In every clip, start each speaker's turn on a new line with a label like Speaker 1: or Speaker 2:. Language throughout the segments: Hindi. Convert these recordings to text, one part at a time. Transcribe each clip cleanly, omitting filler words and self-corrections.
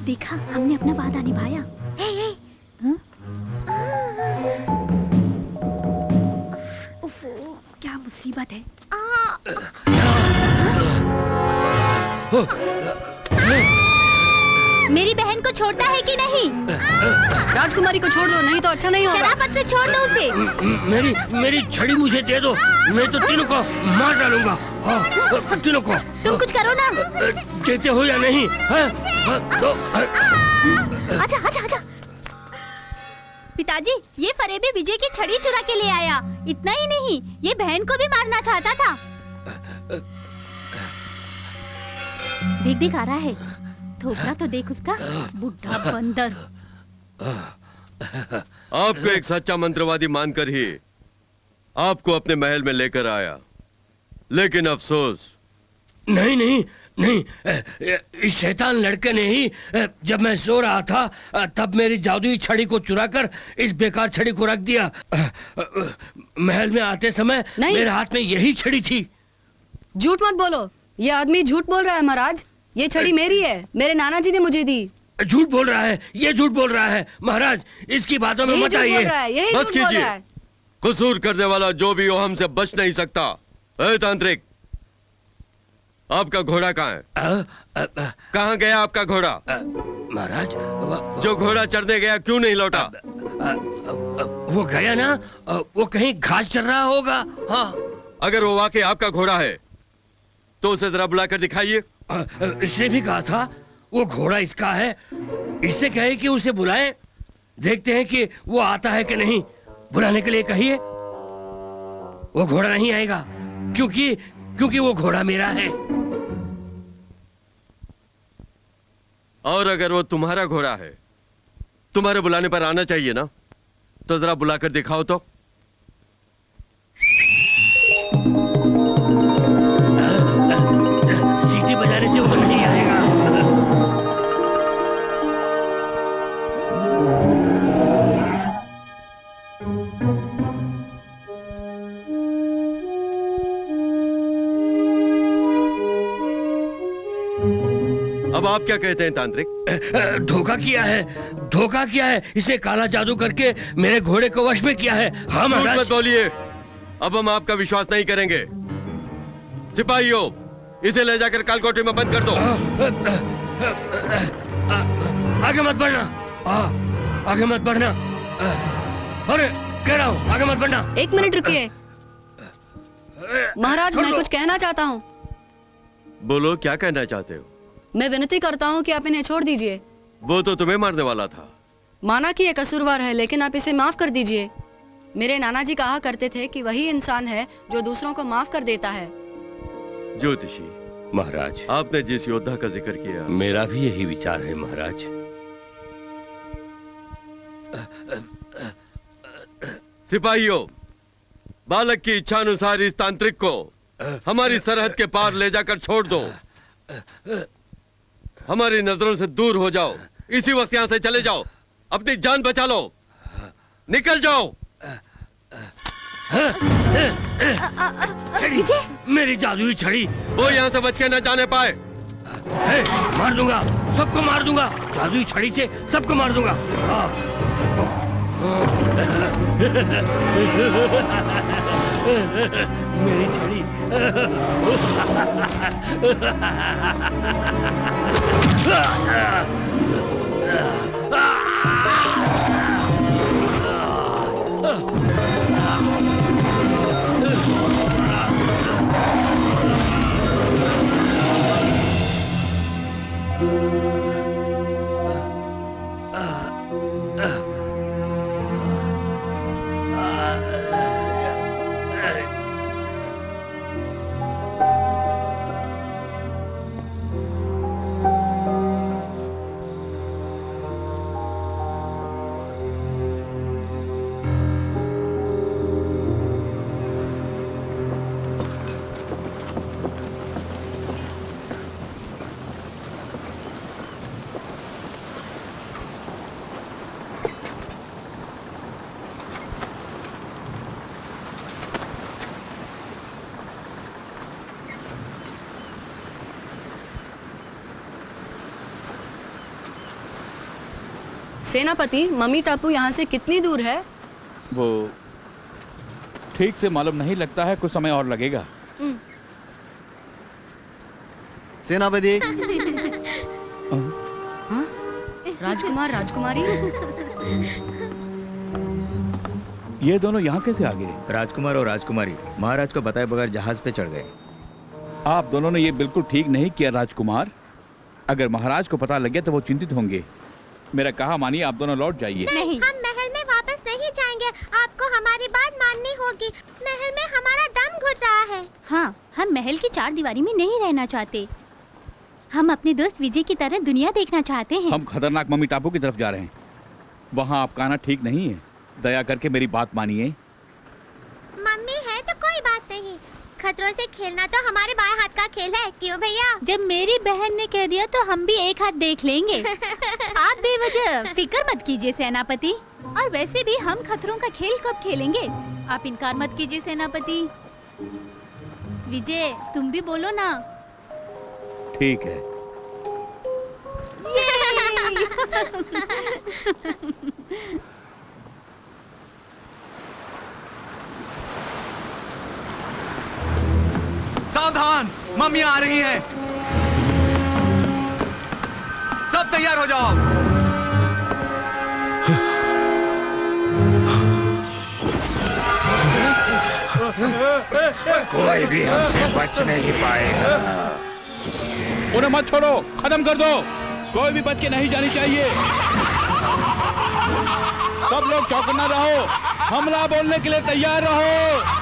Speaker 1: देखा, हमने अपना वादा निभाया। उफ, क्या मुसीबत है। मेरी बहन को छोड़ता है कि नहीं?
Speaker 2: राजकुमारी को छोड़ दो, नहीं तो अच्छा नहीं होगा।
Speaker 1: शराफत से छोड़ दो उसे।
Speaker 3: मेरी छड़ी मुझे दे दो, मैं तो तीनों को मार डालूंगा। हाँ, तीनों को।
Speaker 1: तुम कुछ करो ना।
Speaker 3: देते हो या नहीं?
Speaker 1: आजा आजा आजा। पिताजी, ये फरेबी विजय की छड़ी चुरा के ले आया। इतना ही नहीं, ये बहन को भी मारना चाहता था। देख देख आ रहा है, थोड़ा तो देख उसका, बुढ़ा बंदर।
Speaker 4: आपको एक सच्चा मंत्रवादी मानकर ही आपको अपने महल में लेकर आया, लेकिन अफसोस।
Speaker 3: नहीं नहीं नहीं, इस शैतान लड़के ने ही जब मैं सो रहा था तब मेरी जादुई छड़ी को चुराकर इस बेकार छड़ी को रख दिया। महल में आते समय मेरे हाथ में यही छड़ी थी।
Speaker 2: झूठ मत बोलो, ये आदमी झूठ बोल रहा है महाराज। ये छड़ी मेरी है, मेरे नाना जी ने मुझे दी।
Speaker 3: झूठ बोल रहा है, ये झूठ बोल रहा है। महाराज, इसकी बातों में मत आइए।
Speaker 4: बस कीजिए, कसूर करने वाला जो भी हो हमसे बच नहीं सकता। ए तांत्रिक, आपका घोड़ा कहाँ है? कहाँ गया आपका घोड़ा?
Speaker 3: महाराज,
Speaker 4: जो घोड़ा चरने गया क्यों नहीं लौटा?
Speaker 3: वो गया ना, वो कहीं घास चर रहा होगा। हाँ,
Speaker 4: अगर वो वाकई आपका घोड़ा है तो उसे जरा बुलाकर दिखाइए।
Speaker 3: इसने भी कहा था वो घोड़ा इसका है। इससे कहे कि उसे बुलाए, देखते हैं कि वो आता है कि नहीं। बुलाने के लिए कहिए। वो घोड़ा नहीं आएगा, क्योंकि वो घोड़ा मेरा है।
Speaker 4: और अगर वो तुम्हारा घोड़ा है, तुम्हारे बुलाने पर आना चाहिए ना, तो जरा बुलाकर दिखाओ तो।
Speaker 3: सीटी बजाने से वो नहीं आएगा।
Speaker 4: अब आप क्या कहते हैं तांत्रिक?
Speaker 3: धोखा किया है, धोखा किया है। इसे काला जादू करके मेरे घोड़े को वश में किया है। हाँ महाराज।
Speaker 4: मत बोलिए, अब हम आपका विश्वास नहीं करेंगे। सिपाहियों, इसे ले जाकर कालकोठरी में बंद कर दो।
Speaker 3: आगे मत बढ़ना, आगे मत बढ़ना। अरे कह रहा हूँ, आगे मत बढ़ना।
Speaker 2: एक मिनट रुकिए महाराज, मैं कुछ कहना चाहता हूँ।
Speaker 4: बोलो, क्या कहना चाहते हो?
Speaker 2: मैं विनती करता हूँ कि आप इन्हें छोड़ दीजिए।
Speaker 4: वो तो तुम्हें मारने वाला था।
Speaker 2: माना कि ये कसूरवार है, लेकिन आप इसे माफ कर दीजिए। मेरे नाना जी कहा करते थे कि वही इंसान है जो दूसरों को माफ कर देता है।
Speaker 4: ज्योतिषी
Speaker 3: महाराज,
Speaker 4: आपने जिस योद्धा का जिक्र किया,
Speaker 3: मेरा भी यही विचार है महाराज।
Speaker 4: सिपाहियों, बालक की इच्छा अनुसार इस तांत्रिक को हमारी सरहद के पार ले जाकर छोड़ दो। हमारी नजरों से दूर हो जाओ। इसी वक्त यहां से चले जाओ, अपनी जान बचा लो। निकल जाओ।
Speaker 3: विजय, मेरी जादुई छड़ी।
Speaker 4: वो यहां से बच के न जाने पाए।
Speaker 3: मार दूंगा, सबको मार दूंगा। जादुई छड़ी से सबको मार दूंगा। मेरी छड़ी।
Speaker 2: सेनापति, मम्मी टापू यहाँ से कितनी दूर है?
Speaker 5: वो ठीक से मालूम नहीं लगता है, कुछ समय और लगेगा।
Speaker 6: सेनापति।
Speaker 2: हाँ? राजकुमार, राजकुमारी?
Speaker 5: ये दोनों यहाँ कैसे आ गए?
Speaker 7: राजकुमार और राजकुमारी महाराज को बताए बगैर जहाज पे चढ़ गए।
Speaker 5: आप दोनों ने ये बिल्कुल ठीक नहीं किया राजकुमार। अगर महाराज को पता लग गया तो वो चिंतित होंगे। मेरा कहा मानिए, आप दोनों लौट जाइए।
Speaker 1: नहीं,
Speaker 8: हम महल में वापस नहीं जाएंगे। आपको हमारी बात माननी होगी। महल में हमारा दम घुट रहा है।
Speaker 1: हाँ, हम महल की चार दीवारी में नहीं रहना चाहते। हम अपने दोस्त विजय की तरह दुनिया देखना चाहते हैं।
Speaker 5: हम खतरनाक मम्मी टापू की तरफ जा रहे हैं। वहाँ आपका आना ठीक नहीं है। दया करके मेरी बात मानिए।
Speaker 8: मम्मी है तो कोई बात नहीं। खतरों से खेलना तो हमारे बाएं हाथ का खेल है, क्यों भैया?
Speaker 1: जब मेरी बहन ने कह दिया तो हम भी एक हाथ देख लेंगे। आप बेवजह फिक्र मत कीजिए सेनापति। और वैसे भी हम खतरों का खेल कब खेलेंगे? आप इनकार मत कीजिए सेनापति। विजय, तुम भी बोलो ना।
Speaker 5: ठीक है।
Speaker 6: सावधान, मम्मी आ रही हैं। सब तैयार हो जाओ।
Speaker 3: कोई भी हमसे बच नहीं पाएगा।
Speaker 5: उन्हें मत छोड़ो, खत्म कर दो। कोई भी बच के नहीं जानी चाहिए। सब लोग चौकन्ना रहो। हमला बोलने के लिए तैयार रहो।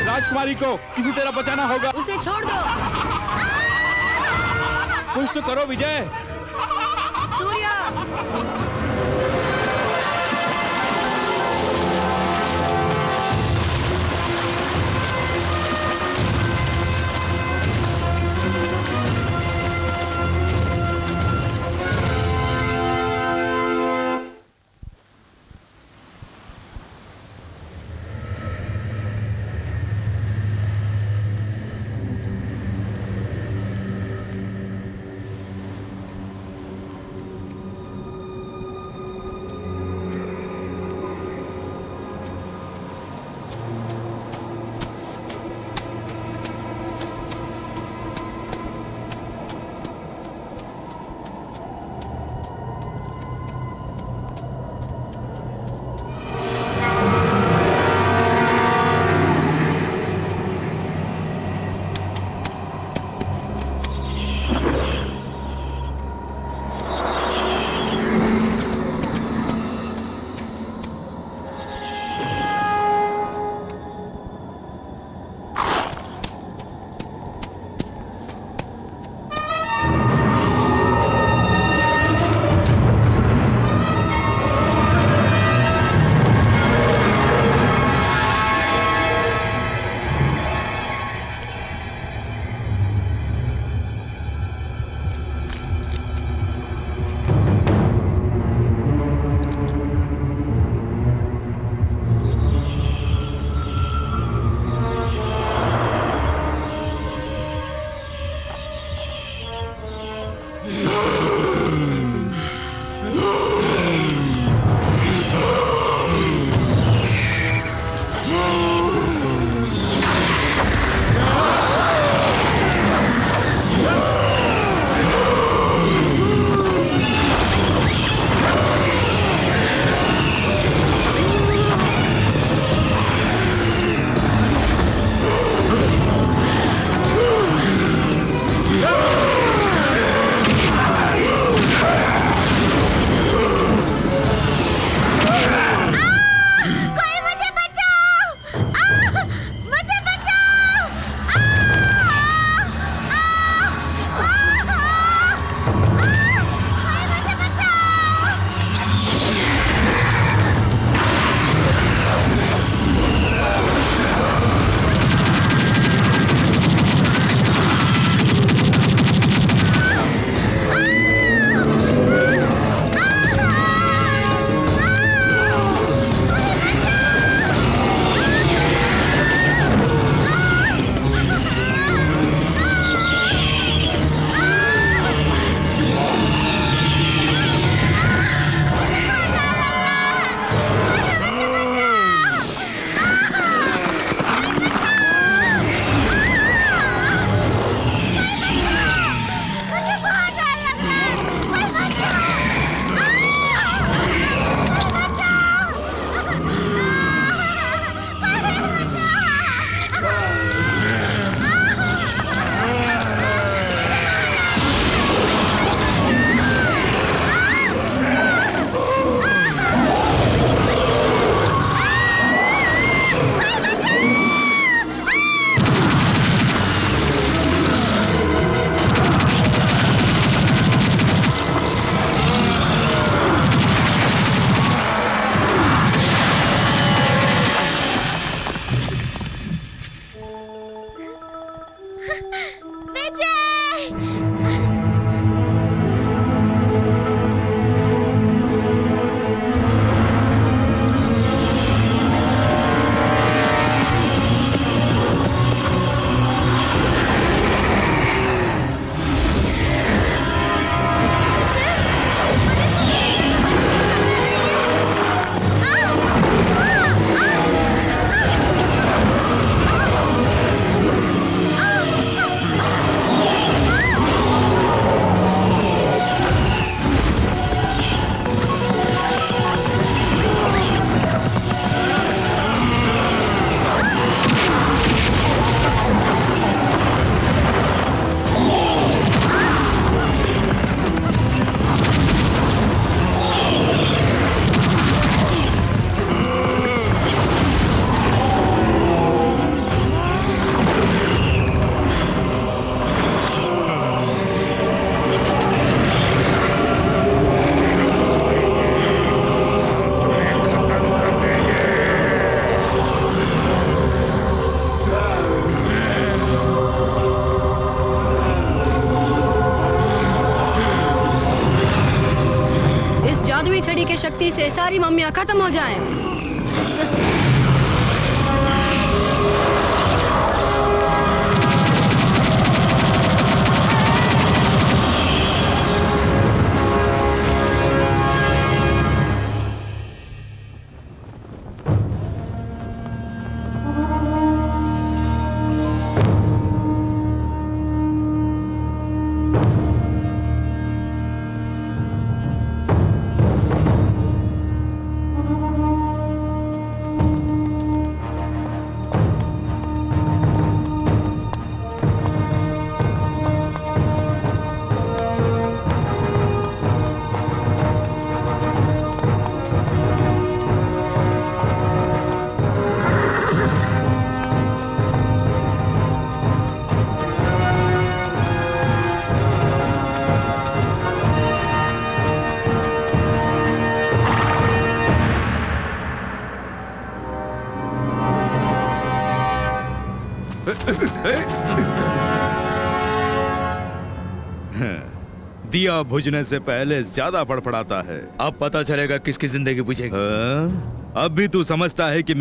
Speaker 5: राजकुमारी को किसी तरह बचाना होगा।
Speaker 2: उसे छोड़ दो।
Speaker 5: कुछ तो करो विजय।
Speaker 2: सूर्या! जादुई छड़ी की शक्ति से सारी मम्मियाँ खत्म हो जाएं।
Speaker 9: दिया बुझने से पहले ज्यादा फड़फड़ाता है।
Speaker 7: अब पता चलेगा किसकी जिंदगी बुझेगी।
Speaker 9: अब भी तू समझता है कि